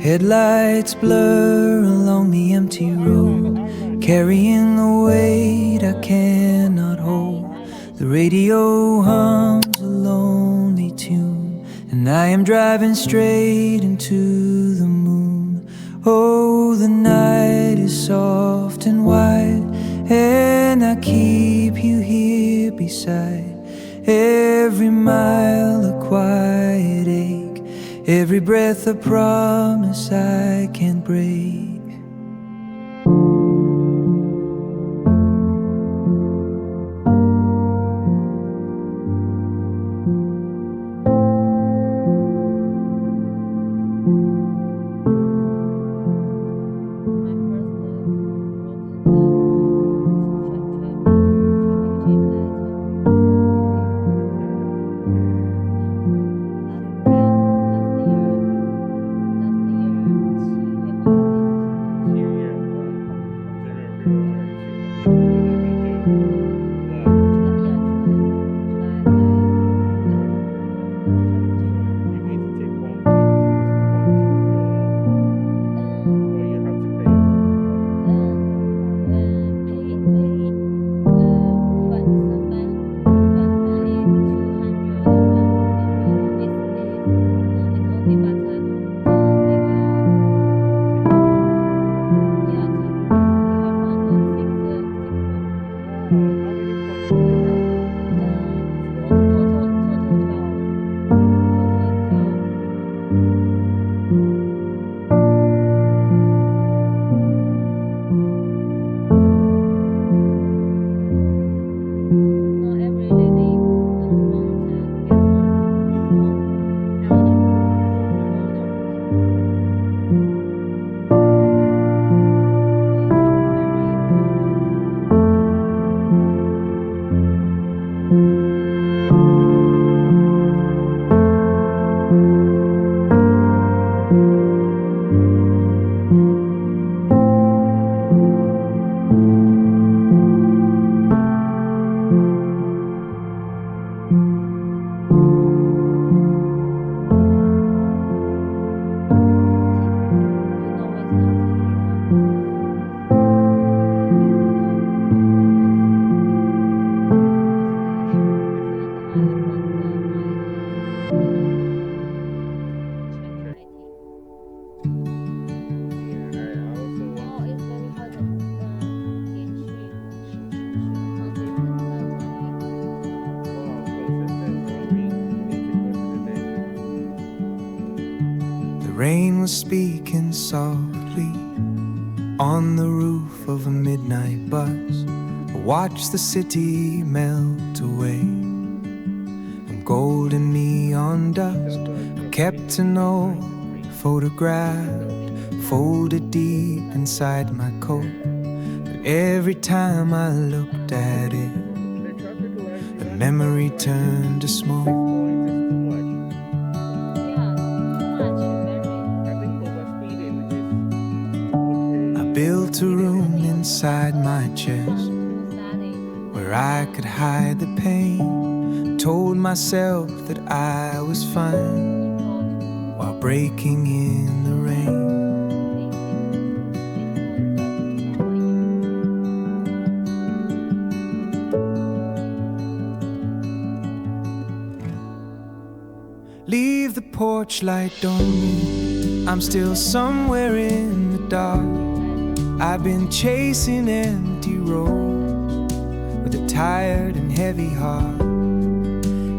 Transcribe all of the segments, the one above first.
Headlights blur along the empty road, carrying the weight I cannot hold. The radio hums a lonely tune, and I am driving straight into the moon. Oh, the night is soft and wide, and I keep you here beside. Every mile a quiet ache, every breath a promise I can't break. Rain was speaking softly on the roof of a midnight bus. I watched the city melt away in golden neon dust. I kept an old photograph folded deep inside my coat, but every time I looked at it, the memory turned to smoke. Built a room inside my chest where I could hide the pain. Told myself that I was fine while breaking in the rain. Leave the porch light on me, I'm still somewhere in the dark. I've been chasing empty roads with a tired and heavy heart.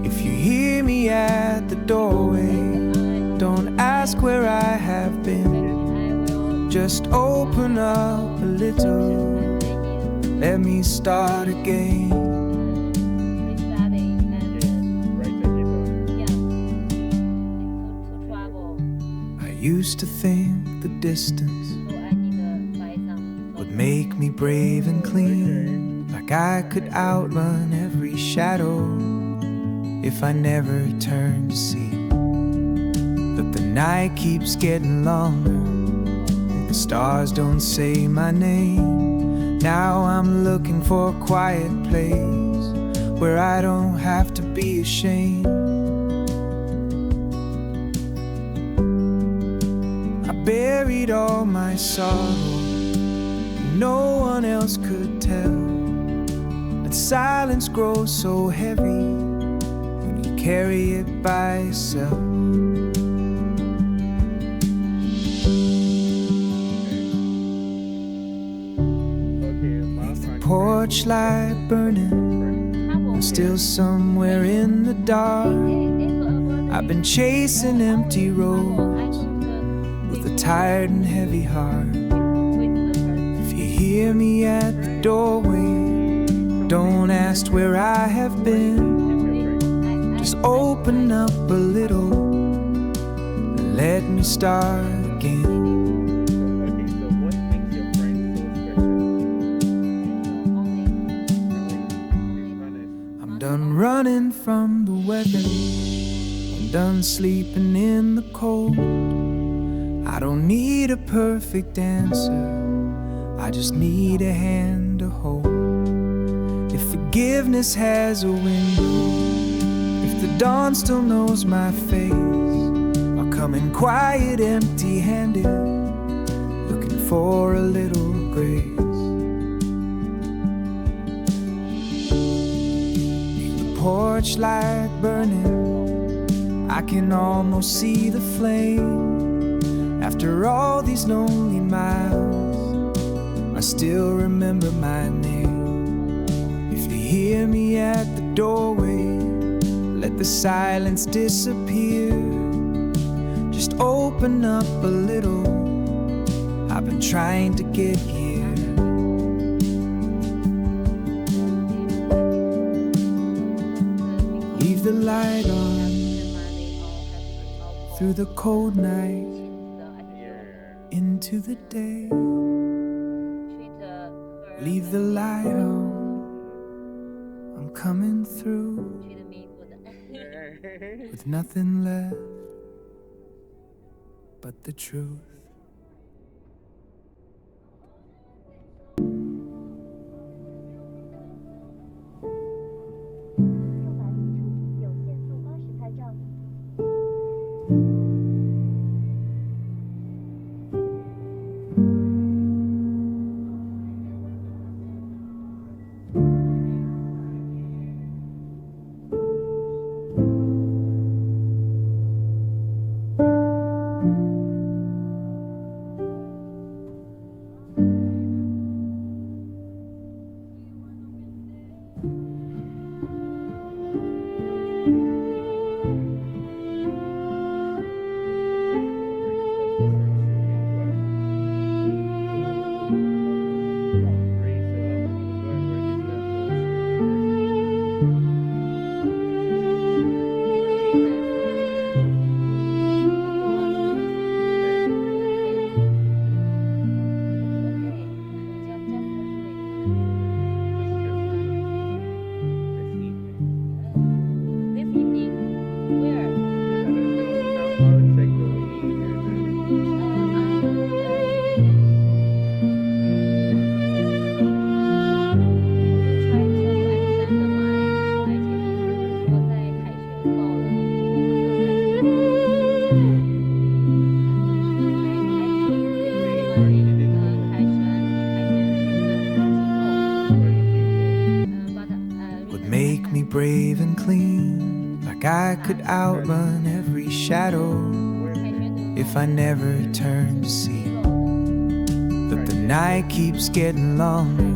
If you hear me at the doorway, don't ask where I have been. Just open up a little, let me start again. I used to think the distance make me brave and clean, like I could outrun every shadow if I never turned to see. But the night keeps getting longer, the stars don't say my name. Now I'm looking for a quiet place where I don't have to be ashamed. buried all my sorrow. No one else could tell that silence grows so heavy when you carry it by yourself. Leave the porch light burning, I'm still somewhere in the dark. I've been chasing empty roads with a tired and heavy heart. If you hear me at the doorway, don't ask where I have been. Just open up a little and let me start again. I'm done running from the weather, I'm done sleeping in the cold. I don't need a perfect answer, I just need a hand to hold. If forgiveness has a window, if the dawn still knows my face, I'll come in quiet, empty-handed, looking for a little grace. Leave the porch light burning, I can almost see the flame. After all these lonely miles, I still remember my name. If you hear me at the doorway, let the silence disappear. Just open up a little, I've been trying to get here. Leave the light on through the cold night into the day. Leave the light on, I'm coming through with nothing left but the truth. Brave and clean, like I could outrun every shadow if I never turned to see. But the night keeps getting longer,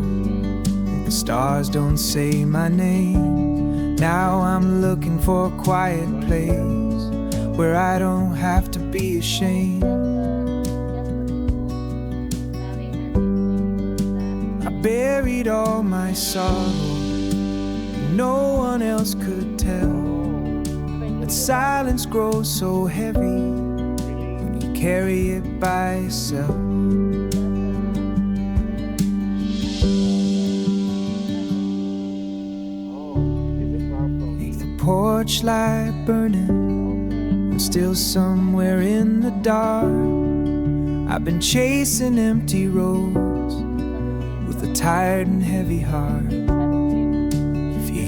the stars don't say my name. Now I'm looking for a quiet place where I don't have to be ashamed. I buried all my sorrow, no one else could tell that silence grows so heavy when you carry it by yourself. Leave the porch light burning, I'm still somewhere in the dark. I've been chasing empty roads with a tired and heavy heart.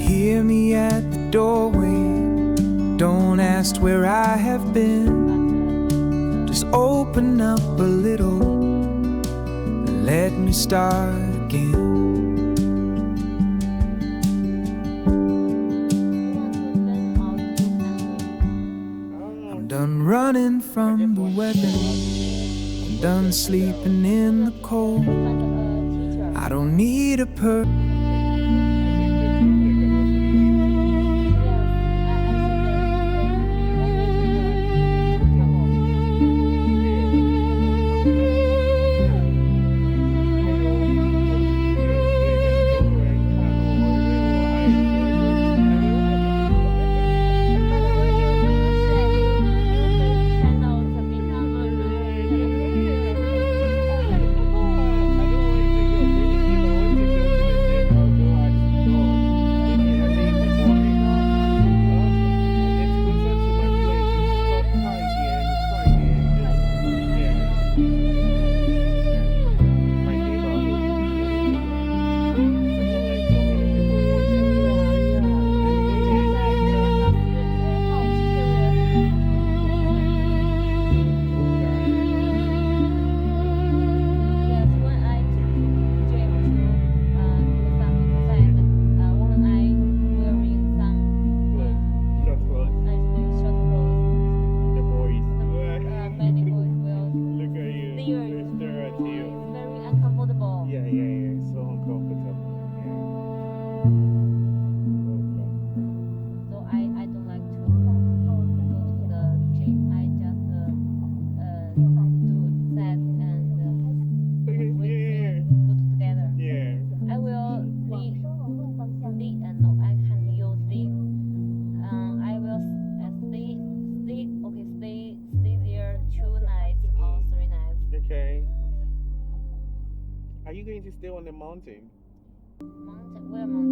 Hear me at the doorway, don't ask where I have been. just open up a little and let me start again. I'm done running from the weather, I'm done sleeping in the cold. I don't need a Are you going to stay on the mountain? Mountain? Where mountain?